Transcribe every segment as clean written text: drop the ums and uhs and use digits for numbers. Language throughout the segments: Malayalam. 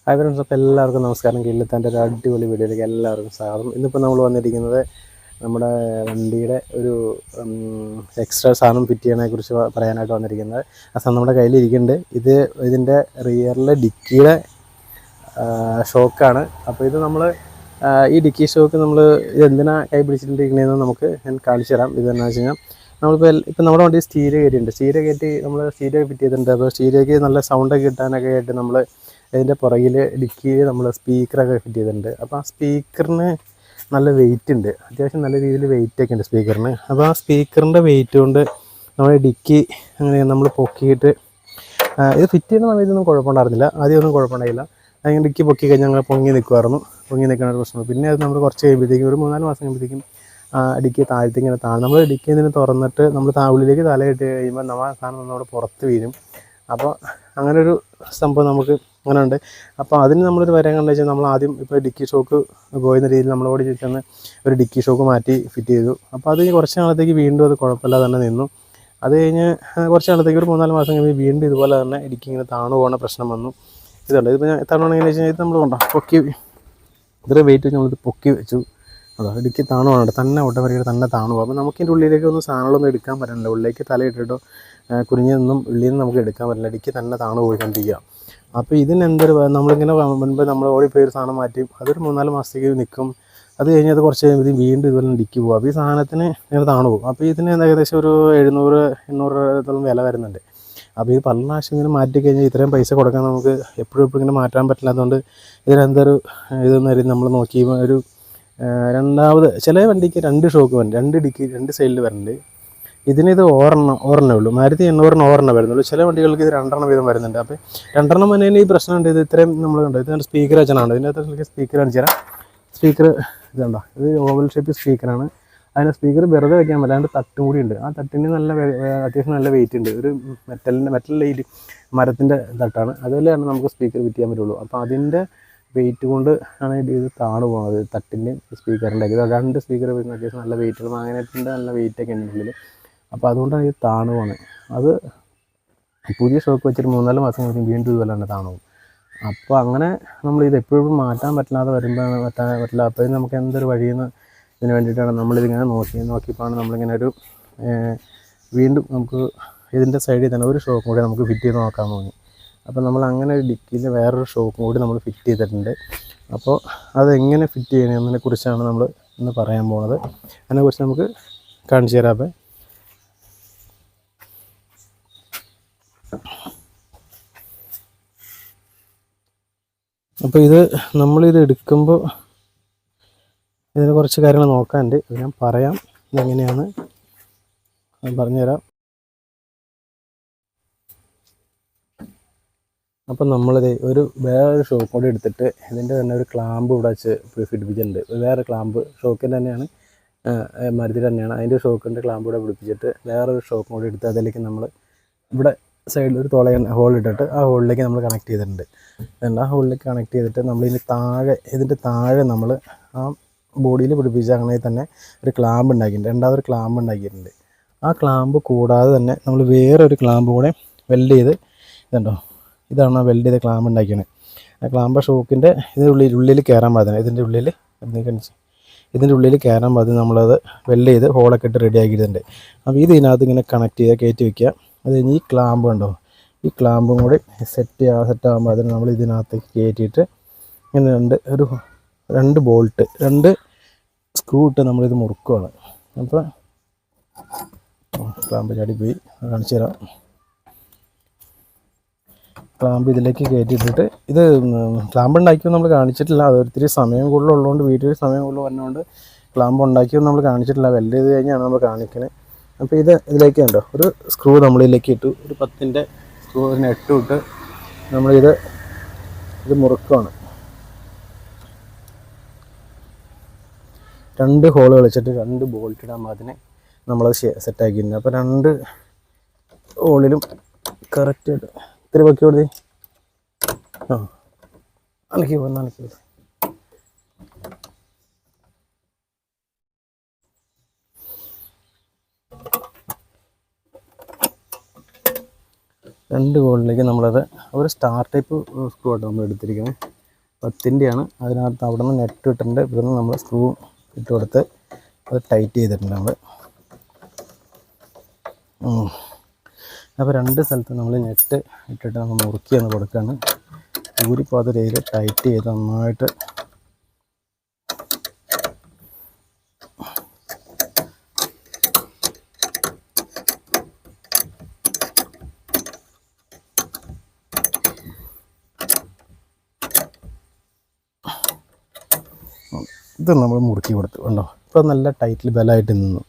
ഹായ് ഫ്രണ്ട്സ്, അപ്പോൾ എല്ലാവർക്കും നമസ്കാരം. കില്ലത്താൻ്റെ ഒരു അടിപൊളി വീഡിയോയിലേക്ക് എല്ലാവർക്കും സ്വാഗതം. ഇന്നിപ്പോൾ നമ്മൾ വന്നിരിക്കുന്നത് നമ്മുടെ വണ്ടിയുടെ ഒരു എക്സ്ട്രാ സാധനം ഫിറ്റ് ചെയ്യണതിനെക്കുറിച്ച് പറയാനായിട്ട് വന്നിരിക്കുന്നത്. ആ സാധനം നമ്മുടെ കയ്യിലിരിക്കുന്നുണ്ട്. ഇതിൻ്റെ റിയറിലെ ഡിക്കിയുടെ ഷോക്കാണ്. അപ്പോൾ ഇത് നമ്മൾ ഈ ഡിക്കി ഷോക്ക് നമ്മൾ ഇതെന്തിനാ കൈ പിടിച്ചിട്ടിരിക്കുന്നതെന്ന് നമുക്ക് ഞാൻ കാണിച്ചു തരാം. ഇതെന്നു വെച്ച് കഴിഞ്ഞാൽ ഇപ്പം നമ്മുടെ വണ്ടി സ്റ്റീരിയോ കയറ്റിയിട്ടുണ്ട്. സ്റ്റീരിയോ കയറ്റി നമ്മൾ സ്റ്റീരിയോ ഫിറ്റ് ചെയ്തിട്ടുണ്ട്. അപ്പോൾ സ്റ്റീരിയോയ്ക്ക് നല്ല സൗണ്ടൊക്കെ കിട്ടാനൊക്കെ ആയിട്ട് നമ്മൾ ഇതിൻ്റെ പുറകിൽ ഡിക്കിയിൽ നമ്മൾ സ്പീക്കറൊക്കെ ഫിറ്റ് ചെയ്തിട്ടുണ്ട്. അപ്പോൾ ആ സ്പീക്കറിന് നല്ല വെയിറ്റ് ഉണ്ട്, അത്യാവശ്യം നല്ല രീതിയിൽ വെയിറ്റൊക്കെ ഉണ്ട് സ്പീക്കറിന്. അപ്പോൾ ആ സ്പീക്കറിൻ്റെ വെയിറ്റ് കൊണ്ട് നമ്മുടെ ഡിക്കി അങ്ങനെ നമ്മൾ പൊക്കിയിട്ട് ഇത് ഫിറ്റ് ചെയ്യുന്ന സമയത്തൊന്നും കുഴപ്പമുണ്ടായിരുന്നില്ല. ആദ്യമൊന്നും കുഴപ്പമുണ്ടായില്ല. അങ്ങനെ ഡിക്കി പൊക്കി കഴിഞ്ഞാൽ ഞങ്ങൾ പൊങ്ങി നിൽക്കുമായിരുന്നു. പൊങ്ങി നിൽക്കുന്ന ഒരു പ്രശ്നം. പിന്നെ അത് നമ്മൾ കുറച്ച് കഴിയുമ്പോഴത്തേക്കും ഒരു 3-4 മാസം കഴിയുമ്പോഴത്തേക്കും ഡിക്കി താഴത്തേക്കിങ്ങനെ നമ്മൾ ഡിക്കി ഇതിന് തുറന്നിട്ട് നമ്മൾ ഉള്ളിലേക്ക് തലയിട്ട് കഴിയുമ്പോൾ നമ്മൾ ആ സാധനം നമ്മുടെ പുറത്ത് വീഴും. അപ്പോൾ അങ്ങനൊരു സംഭവം നമുക്ക് അങ്ങനെ ഉണ്ട്. അപ്പോൾ അതിന് നമ്മളൊരു വരം കണ്ടു വെച്ചാൽ നമ്മൾ ആദ്യം ഇപ്പോൾ ഡിക്കി ഷോക്ക് പോയിരുന്ന രീതിയിൽ നമ്മളോട് ചോദിച്ചെന്ന് ഒരു ഡിക്കി ഷോക്ക് മാറ്റി ഫിറ്റ് ചെയ്തു. അപ്പോൾ അത് കുറച്ച് നാളത്തേക്ക് വീണ്ടും അത് കുഴപ്പമില്ലാതെ തന്നെ നിന്നു. അത് കഴിഞ്ഞ് കുറച്ച് നാളത്തേക്ക് ഒരു 3-4 മാസം കഴിയുമ്പോൾ വീണ്ടും ഇതുപോലെ തന്നെ ഡിക്കി ഇങ്ങനെ താണു പോകുന്ന പ്രശ്നം വന്നു. ഇതുണ്ട്. ഇതിപ്പോൾ ഞാൻ താണുകയാണെന്ന് വെച്ച് കഴിഞ്ഞാൽ ഇത് നമ്മൾ കൊണ്ടോ പൊക്കി ഇത്ര വെയിറ്റ് വെച്ച് നമ്മളിത് പൊക്കി വെച്ചു. അതോ ഡിക്കി താണു പോകണുണ്ട്, തന്നെ ഓട്ടോമാറ്റിക്കായിട്ട് തന്നെ താണു പോകും. അപ്പോൾ നമുക്ക് ഇതിൻ്റെ ഉള്ളിലേക്ക് ഒന്നും സാധനങ്ങളൊന്നും എടുക്കാൻ പറ്റില്ല. ഉള്ളിലേക്ക് തലയിട്ടിട്ടോ കുനിഞ്ഞൊന്നും ഉള്ളിൽ നിന്ന് നമുക്ക് എടുക്കാൻ പറ്റില്ല. ഡിക്കി തന്നെ താണു പോയിക്കൊണ്ടിരിക്കുക. അപ്പോൾ ഇതിനെന്തൊരു നമ്മളിങ്ങനെ മുൻപ് നമ്മൾ ഓടിപ്പോയി ഒരു സാധനം മാറ്റും, അതൊരു 3-4 മാസത്തേക്ക് നിൽക്കും. അത് കഴിഞ്ഞ് അത് കുറച്ച് കഴിയുമ്പോൾ വീണ്ടും ഇതുപോലെ ഡിക്കി പോകും. അപ്പോൾ ഈ സാധനത്തിന് ഇങ്ങനെ താണു പോകും. അപ്പോൾ ഇതിന് ഏകദേശം ഒരു 700-800 രൂപയോളം വില വരുന്നുണ്ട്. അപ്പോൾ ഇത് പല പ്രാവശ്യം ഇങ്ങനെ മാറ്റി കഴിഞ്ഞാൽ ഇത്രയും പൈസ കൊടുക്കാൻ നമുക്ക് എപ്പോഴും ഇങ്ങനെ മാറ്റാൻ പറ്റില്ലാത്തതുകൊണ്ട് ഇതിനെന്തൊരു ഇതെന്ന് നമ്മൾ നോക്കി ഒരു രണ്ടാമത് ചില വണ്ടിക്ക് 2 ഷോക്ക് വരുന്നുണ്ട്, 2 ഡിക്കി 2 സൈഡിൽ വരുന്നുണ്ട്. ഇതിനിത് ഒരെണ്ണേ ഉള്ളൂ. മാരുതി 800 ഒരെണ്ണം വരുന്നുള്ളൂ. ചില വണ്ടികൾക്ക് ഇത് 2 വീതം വരുന്നുണ്ട്. അപ്പോൾ 2 വരുന്നതിന് ഈ പ്രശ്നമുണ്ട്. ഇത് ഇത്രയും നമ്മൾ കണ്ടോ, ഇത് സ്പീക്കർ വെച്ചാണ്. ഇതിനകത്ത് സ്പീക്കർ കാണിച്ചു തരാം. സ്പീക്കർ ഇതുണ്ടോ, ഇത് ഓവൽ ഷേപ്പ് സ്പീക്കറാണ്. അതിന് സ്പീക്കർ വെറുതെ വയ്ക്കാൻ പറ്റാണ്ട് തട്ടും കൂടി ഉണ്ട്. ആ തട്ടിന് അത്യാവശ്യം നല്ല വെയിറ്റ് ഉണ്ട്. ഒരു മെറ്റലിൻ്റെ മരത്തിൻ്റെ തട്ടാണ്. അതുപോലെയാണ് നമുക്ക് സ്പീക്കർ ഫിറ്റ് ചെയ്യാൻ പറ്റുള്ളൂ. അപ്പോൾ അതിൻ്റെ വെയിറ്റ് കൊണ്ട് ആണ് ഇത് താണു പോകുന്നത്. തട്ടിൻ്റെയും സ്പീക്കറിൻ്റെ ഇത് 2 സ്പീക്കർ വരുന്ന അത്യാവശ്യം നല്ല വെയിറ്റുള്ള മാഗ്നറ്റിൻ്റെ നല്ല വെയിറ്റൊക്കെ ഉണ്ട് ഉള്ളിൽ. അപ്പോൾ അതുകൊണ്ടാണ് ഇത് താണു പോകുന്നത്. അത് പുതിയ ഷോക്ക് വെച്ചിട്ട് 3-4 മാസം കഴിഞ്ഞ് വീണ്ടും ഇതുപോലെ തന്നെ താണു പോകും. അപ്പോൾ അങ്ങനെ നമ്മളിത് എപ്പോഴും മാറ്റാൻ പറ്റാതെ വരുമ്പോൾ പറ്റില്ല. അപ്പോൾ നമുക്ക് എന്തൊരു വഴിയെന്ന് ഇതിന് വേണ്ടിയിട്ടാണ് നമ്മളിതിങ്ങനെ നോക്കിയപ്പോഴാണ് നമ്മളിങ്ങനെ ഒരു വീണ്ടും നമുക്ക് ഇതിൻ്റെ സൈഡിൽ തന്നെ ഒരു ഷോക്കും കൂടി നമുക്ക് ഫിറ്റ് ചെയ്ത് നോക്കാൻ തോന്നി. അപ്പോൾ നമ്മൾ അങ്ങനെ ഒരു ഡിക്കിയിൽ വേറൊരു ഷോക്കും കൂടി നമ്മൾ ഫിറ്റ് ചെയ്തിട്ടുണ്ട്. അപ്പോൾ അതെങ്ങനെ ഫിറ്റ് ചെയ്യണമെന്നതിനെ കുറിച്ചാണ് നമ്മൾ ഇന്ന് പറയാൻ പോകുന്നത്. അതിനെക്കുറിച്ച് നമുക്ക് കാണിച്ചു തരാം. അപ്പോൾ ഇത് നമ്മളിത് എടുക്കുമ്പോൾ ഇതിന് കുറച്ച് കാര്യങ്ങൾ നോക്കാനുണ്ട്. അത് ഞാൻ പറയാം, ഇതെങ്ങനെയാണ് ഞാൻ പറഞ്ഞുതരാം. അപ്പം നമ്മളിത് വേറൊരു ഷോക്ക് കൂടി എടുത്തിട്ട് ഇതിൻ്റെ തന്നെ ഒരു ക്ലാമ്പ് ഇവിടെ വെച്ച് പിടിപ്പിച്ചിട്ടുണ്ട്. വേറെ ക്ലാമ്പ് ഷോക്കിൻ്റെ തന്നെയാണ്, മരുതി തന്നെയാണ്. അതിൻ്റെ ഷോക്കിൻ്റെ ക്ലാമ്പ് ഇവിടെ പിടിപ്പിച്ചിട്ട് വേറൊരു ഷോക്ക് കൂടി എടുത്ത് അതിലേക്ക് നമ്മൾ ഇവിടെ സൈഡിൽ ഒരു ഹോൾ ഇട്ടിട്ട് ആ ഹോളിലേക്ക് നമ്മൾ കണക്ട് ചെയ്തിട്ടുണ്ട്. ആ ഹോളിലേക്ക് കണക്ട് ചെയ്തിട്ട് നമ്മൾ ഇതിൻ്റെ താഴെ നമ്മൾ ആ ബോഡിയിൽ പിടിപ്പിച്ച അങ്ങനെ തന്നെ ഒരു ക്ലാമ്പ് ഉണ്ടാക്കിയിട്ടുണ്ട്. രണ്ടാമതൊരു ക്ലാമ്പ് ഉണ്ടാക്കിയിട്ടുണ്ട്. ആ ക്ലാമ്പ് കൂടാതെ തന്നെ നമ്മൾ വേറൊരു ക്ലാമ്പ് കൂടെ വെൽഡ് ചെയ്ത് ഇതുണ്ടോ, ഇതാണ് ആ വെൽഡ് ചെയ്ത ക്ലാമ്പ് ഉണ്ടാക്കിയത്. ആ ക്ലാമ്പ് ഷോക്കിൻ്റെ ഉള്ളിൽ കയറാൻ പാടില്ല. ഇതിൻ്റെ ഉള്ളിൽ കയറാൻ പാടില്ല. നമ്മളത് വെൽഡ് ചെയ്ത് ഹോളൊക്കെ ഇട്ട് റെഡി ആക്കിയിട്ടുണ്ട്. അപ്പോൾ ഇതിനകത്ത് ഇങ്ങനെ കണക്ട് ചെയ്ത് കയറ്റി വയ്ക്കുക. അത് കഴിഞ്ഞ് ഈ ക്ലാമ്പ് കണ്ടോ, ഈ ക്ലാമ്പും കൂടി സെറ്റ് ആകുമ്പോൾ അതിന് നമ്മൾ ഇതിനകത്ത് കയറ്റിയിട്ട് ഇങ്ങനെ ഒരു 2 ബോൾട്ട് 2 സ്ക്രൂ ഇട്ട് നമ്മളിത് മുറുക്കുകയാണ്. അപ്പോൾ ക്ലാമ്പ് ചാടിപ്പോയി, കാണിച്ചു തരാം. ക്ലാമ്പ് ഇതിലേക്ക് കയറ്റിയിട്ടിട്ട് ഇത് ക്ലാമ്പ് ഉണ്ടാക്കിയൊന്നും നമ്മൾ കാണിച്ചിട്ടില്ല. അത് ഒത്തിരി സമയം കൂടുതലുള്ളതുകൊണ്ട്, വീട്ടിൽ സമയം കൂടുതൽ വന്നതുകൊണ്ട് ക്ലാമ്പ് ഉണ്ടാക്കിയൊന്നും നമ്മൾ കാണിച്ചിട്ടില്ല. വെൽഡ് ചെയ്ത് കഴിഞ്ഞാണ് നമ്മൾ കാണിക്കുന്നത്. അപ്പോൾ ഇതിലേക്ക് ഉണ്ടോ ഒരു സ്ക്രൂ നമ്മളിതിലേക്ക് ഇട്ടു. ഒരു 10ൻ്റെ സ്ക്രൂ ഒരു നെട്ടും ഇട്ട് നമ്മളിത് മുറുക്കുകയാണ്. 2 ഹോള് കളിച്ചിട്ട് 2 ബോൾട്ട് ഇടാൻ അതിനെ നമ്മളത് സെറ്റാക്കിയിട്ടുണ്ട്. അപ്പോൾ 2 ഹോളിലും കറക്റ്റായിട്ട് ഇത്തിരി പൊക്കി കൊടുത്തേ. അനക്കി 2 ഹോളിലേക്ക് നമ്മളത് ഒരു സ്റ്റാർ ടൈപ്പ് സ്ക്രൂ ആയിട്ട് നമ്മൾ എടുത്തിരിക്കുന്നത്. 10-ൻ്റെയാണ്. അതിനകത്ത് അവിടെ നിന്ന് നെറ്റ് ഇട്ടിട്ടുണ്ട്. ഇവിടുന്ന് നമ്മൾ സ്ക്രൂ ഇട്ട് കൊടുത്ത് അത് ടൈറ്റ് ചെയ്തിട്ടുണ്ട് നമ്മൾ. അപ്പോൾ 2 സ്ഥലത്ത് നമ്മൾ നെറ്റ് ഇട്ടിട്ട് നമ്മൾ മുറുക്കിയാണ് കൊടുക്കുകയാണ്. ഊരിപ്പോകാത്ത രീതിയിൽ ടൈറ്റ് ചെയ്ത് നന്നായിട്ട് ഇത് നമ്മൾ മുറുക്കി കൊടുത്തു കണ്ടോ. ഇപ്പോൾ നല്ല ടൈറ്റിൽ ബലമായിട്ട് നിന്നു.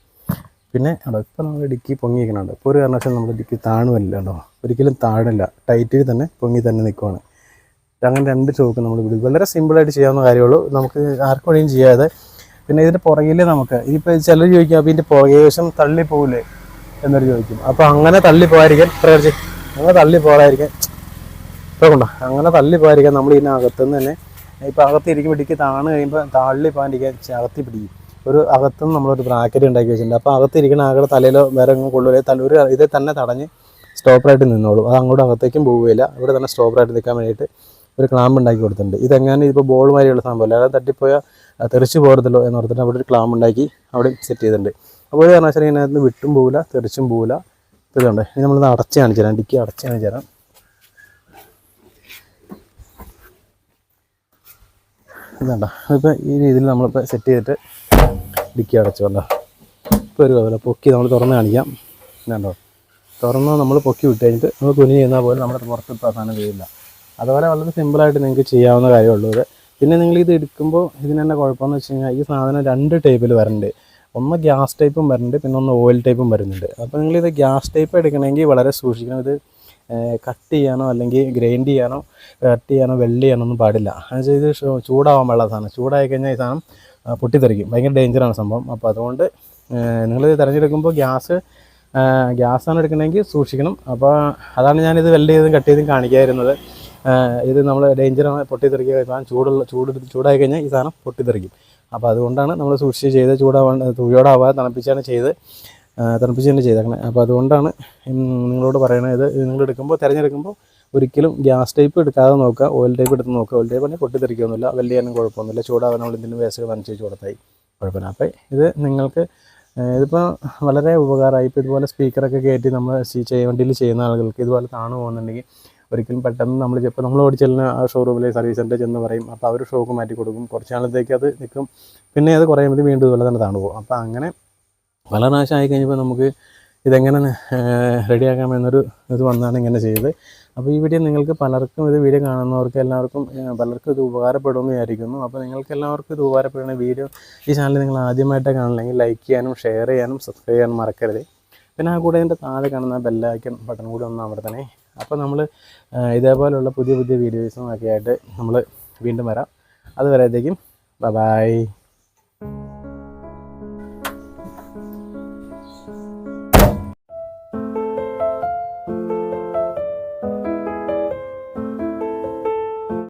പിന്നെ അവിടെ ഇപ്പോൾ നമ്മൾ ഡിക്കി പൊങ്ങിയിരിക്കുന്നുണ്ട്. ഇപ്പോൾ ഒരു കാരണവശാലും നമ്മൾ ഡിക്കി താണുമല്ല കേട്ടോ, ഒരിക്കലും താഴില്ല, ടൈറ്റിൽ തന്നെ പൊങ്ങി തന്നെ നിൽക്കുവാണ്. അങ്ങനെ 2 ചോക്ക് നമ്മൾ പിടിക്കും. വളരെ സിമ്പിളായിട്ട് ചെയ്യാവുന്ന കാര്യമുള്ളൂ, നമുക്ക് ആർക്കും വഴിയും ചെയ്യാതെ. പിന്നെ ഇതിൻ്റെ പുറകിൽ നമുക്ക് ഇതിപ്പോൾ ചിലർ ചോദിക്കും അപ്പോൾ ഇതിൻ്റെ പുറകെ വശം തള്ളിപ്പോകില്ലേ എന്നൊരു ചോദിക്കും. അപ്പോൾ അങ്ങനെ തള്ളിപ്പോകാതിരിക്കാൻ അങ്ങനെ തള്ളിപ്പോകാതിരിക്കാൻ ഇപ്പോൾ കൊണ്ടോ അങ്ങനെ തള്ളിപ്പോകാതിരിക്കാൻ നമ്മൾ ഇതിനകത്തുനിന്ന് തന്നെ ഇപ്പോൾ അകത്തിരിക്കുമ്പോൾ ഡിക്കി താണ് കഴിയുമ്പോൾ തള്ളിപ്പോകാതിരിക്കാൻ അകത്തി പിടിക്കും. ഒരു അകത്തുനിന്ന് നമ്മളൊരു ബ്രാക്കറ്റ് ഉണ്ടാക്കി വെച്ചിട്ടുണ്ട്. അപ്പോൾ അകത്തിരിക്കുന്ന ആളുടെ തലയിലോ വേറെ എങ്ങും കൊള്ളുകയില്ല, ഒരു ഇതിൽ തന്നെ തടഞ്ഞ് സ്റ്റോപ്പറായിട്ട് നിന്നോളും. അത് അങ്ങോട്ട് അകത്തേക്കും പോവുകയില്ല, ഇവിടെ തന്നെ സ്റ്റോപ്പറായിട്ട് നിൽക്കാൻ വേണ്ടിയിട്ട് ഒരു ക്ലാമ്പ് ഉണ്ടാക്കി കൊടുത്തിട്ടുണ്ട്. ഇതെങ്ങനെ ഇപ്പോൾ ബോൾ മാതിരിയുള്ള സംഭവമല്ല, അതായത് തട്ടിപ്പോയാൽ തെറിച്ച് പോകരുതല്ലോ എന്ന് ഓർത്തിട്ട് അവിടെ ഒരു ക്ലാമ്പ് ഉണ്ടാക്കി അവിടെ സെറ്റ് ചെയ്തിട്ടുണ്ട്. അപ്പോൾ ഒരു കാരണവശാലും ഇതിനകത്ത് വിട്ടും പോവില്ല, തെറിച്ചും പോവില്ല. ഇതുണ്ട്. ഇനി നമ്മളിത് അടച്ച് കാണിച്ചു തരാം, ഡിക്കി അടച്ച് കാണിച്ചു തരാം. ഇതുണ്ടോ, അതിപ്പോൾ ഈ രീതിയിൽ നമ്മളിപ്പോൾ സെറ്റ് ചെയ്തിട്ട് ഡിക്കി അടച്ചുകൊണ്ടോ. ഇപ്പോൾ ഒരു കുഴപ്പമില്ല, പൊക്കി നമ്മൾ തുറന്ന് കാണിക്കാം. ഇതുണ്ടോ, തുറന്ന് നമ്മൾ പൊക്കി വിട്ട് കഴിഞ്ഞിട്ട് നമ്മൾ തുണി ചെയ്യുന്ന പോലെ നമ്മുടെ പുറത്ത് ഇപ്പോൾ സാധനം ചെയ്യില്ല. അതുപോലെ വളരെ സിമ്പിളായിട്ട് നിങ്ങൾക്ക് ചെയ്യാവുന്ന കാര്യമുള്ളൂ ഇത്. പിന്നെ നിങ്ങളിത് എടുക്കുമ്പോൾ ഇതിന് തന്നെ കുഴപ്പമെന്ന് വെച്ച് കഴിഞ്ഞാൽ ഈ സാധനം 2 ടൈപ്പിൽ വരുന്നുണ്ട്. ഒന്ന് ഗ്യാസ് ടൈപ്പും വരുന്നുണ്ട്, പിന്നെ ഒന്ന് ഓയിൽ ടൈപ്പും വരുന്നുണ്ട്. അപ്പോൾ നിങ്ങളിത് ഗ്യാസ് ടൈപ്പ് എടുക്കണമെങ്കിൽ വളരെ സൂക്ഷിക്കണം. ഇത് കട്ട് ചെയ്യാനോ അല്ലെങ്കിൽ ഗ്രൈൻഡ് ചെയ്യാനോ കട്ട് ചെയ്യാനോ വെൽഡ് ചെയ്യാനോ ഒന്നും പാടില്ല. എന്നുവെച്ചാൽ ഇത് ചൂടാവാൻ പാടില്ല സാധനം. ചൂടായി കഴിഞ്ഞാൽ ഈ സാധനം പൊട്ടിത്തെറിക്കും, ഭയങ്കര ഡേഞ്ചറാണ് സംഭവം. അപ്പോൾ അതുകൊണ്ട് നിങ്ങളിത് തിരഞ്ഞെടുക്കുമ്പോൾ ഗ്യാസാണ് എടുക്കണമെങ്കിൽ സൂക്ഷിക്കണം. അപ്പോൾ അതാണ് ഞാനിത് വെൽഡ് ചെയ്തും കട്ട് ചെയ്തും കാണിക്കാതിരുന്നത്. ഇത് നമ്മൾ ഡേഞ്ചറാണ്, പൊട്ടിത്തെറിക്കുക. സാധനം ചൂടായി കഴിഞ്ഞാൽ ഈ സാധനം പൊട്ടിത്തെറിക്കും. അപ്പോൾ അതുകൊണ്ടാണ് നമ്മൾ സൂക്ഷിച്ച് ചെയ്ത് ചൂടാവാതെ തണുപ്പിച്ച് തന്നെ ചെയ്തേക്കണേ. അപ്പോൾ അതുകൊണ്ടാണ് നിങ്ങളോട് പറയണത്. ഇത് നിങ്ങൾ തിരഞ്ഞെടുക്കുമ്പോൾ ഒരിക്കലും ഗ്യാസ് ടൈപ്പ് എടുക്കാതെ നോക്കുക, ഓയിൽ ടൈപ്പ് എടുത്ത് നോക്കുക. ഓയിൽ ടൈപ്പ് തന്നെ പൊട്ടിത്തെറിക്കൊന്നുമില്ല, വെൽഡ് ചെയ്യാനും കുഴപ്പമൊന്നുമില്ല. ചൂടാവാൻ നമ്മൾ ഇതിൻ്റെ വേസ്റ്റ് നനച്ച് കൊടുത്തായി കുഴപ്പമില്ല. അപ്പോൾ ഇത് നിങ്ങൾക്ക് ഇതിപ്പോൾ വളരെ ഉപകാരമായി. ഇപ്പോൾ ഇതുപോലെ സ്പീക്കറൊക്കെ കയറ്റി നമ്മൾ വണ്ടിയിൽ ചെയ്യുന്ന ആളുകൾക്ക് ഇതുപോലെ താണു പോകുന്നുണ്ടെങ്കിൽ ഒരിക്കലും പെട്ടെന്ന് നമ്മൾ ഓടിച്ചെല്ലുന്ന ആ ഷോറൂമിലെ സർവീസ് സെൻ്റർ ചെന്ന് പറയും. അപ്പോൾ അവർ ഷോക്ക് മാറ്റി കൊടുക്കും, കുറച്ച് നാളത്തേക്ക് അത് നിൽക്കും. പിന്നെ അത് കുറയുമ്പോൾ വീണ്ടും ഇതുപോലെ തന്നെ താണു പോകും. അപ്പോൾ അങ്ങനെ പല പ്രാവശ്യം ആയി കഴിഞ്ഞപ്പോൾ നമുക്ക് ഇതെങ്ങനെ റെഡിയാക്കാമെന്നൊരു ഇത് വന്നാണ് ഇങ്ങനെ ചെയ്തത്. അപ്പോൾ ഈ വീഡിയോ നിങ്ങൾക്ക് പലർക്കും വീഡിയോ കാണുന്നവർക്ക് പലർക്കും ഇത് ഉപകാരപ്പെടുമെന്ന് വിചാരിക്കുന്നു. അപ്പോൾ നിങ്ങൾക്ക് എല്ലാവർക്കും ഇത് ഉപകാരപ്പെടുന്ന വീഡിയോ ഈ ചാനൽ നിങ്ങൾ ആദ്യമായിട്ട് കാണണമെങ്കിൽ ലൈക്ക് ചെയ്യാനും ഷെയർ ചെയ്യാനും സബ്സ്ക്രൈബ് ചെയ്യാനും മറക്കരുത്. പിന്നെ ആ കൂടെ അതിൻ്റെ താഴെ കാണുന്ന ബെല്ലൈക്കൺ ബട്ടൺ കൂടി ഒന്ന് അമർത്തണേ. അപ്പോൾ നമ്മൾ ഇതേപോലെയുള്ള പുതിയ വീഡിയോസും ഒക്കെ ആയിട്ട് നമ്മൾ വീണ്ടും വരാം. അതുവരേക്കും ബൈ.